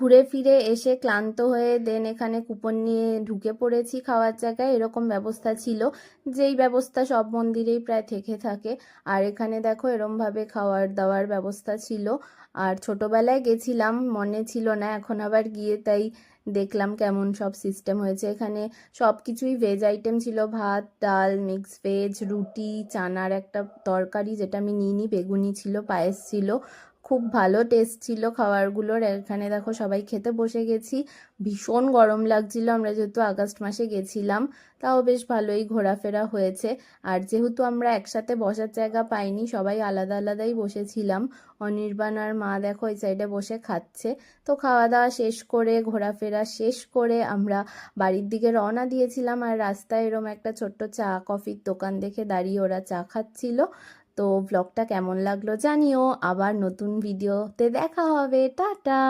ঘুরে ফিরে এসে ক্লান্ত হয়ে দেন এখানে কুপন নিয়ে ঢুকে পড়েছি খাওয়ার জায়গায়। এরকম ব্যবস্থা ছিল, যেই ব্যবস্থা সব মন্দিরেই প্রায় থেকে থাকে। আর এখানে দেখো এরমভাবে খাওয়ার দাওয়ার ব্যবস্থা ছিল। আর ছোটবেলায় গেছিলাম, মনে ছিল না, এখন আবার গিয়ে তাই দেখলাম কেমন সব সিস্টেম হয়েছে। এখানে সব কিছুই ভেজ আইটেম ছিল, ভাত ডাল মিক্স ভেজ, রুটি, চানার একটা তরকারি যেটা আমি নিইনি, বেগুনি ছিল, পায়েস ছিল। খুব ভালো টেস্ট ছিল খাবারগুলোর। এখানে দেখো সবাই খেতে বসে গেছি। ভীষণ গরম লাগছিল, আমরা যেহেতু আগস্ট মাসে গেছিলাম, তাও বেশ ভালোই ঘোরাফেরা হয়েছে। আর যেহেতু আমরা একসাথে বসার জায়গা পাইনি, সবাই আলাদা আলাদাই বসেছিলাম। অনির্বাণ আর মা দেখো এই সাইডে বসে খাচ্ছে। তো খাওয়া দাওয়া শেষ করে ঘোরাফেরা শেষ করে আমরা বাড়ির দিকে রওনা দিয়েছিলাম। আর রাস্তায় এরম একটা ছোট্ট চা কফির দোকান দেখে দাঁড়িয়ে ওরা চা খাচ্ছিল। তো ব্লগটা কেমন লাগলো জানিও। আবার নতুন ভিডিওতে দেখা হবে। টাটা।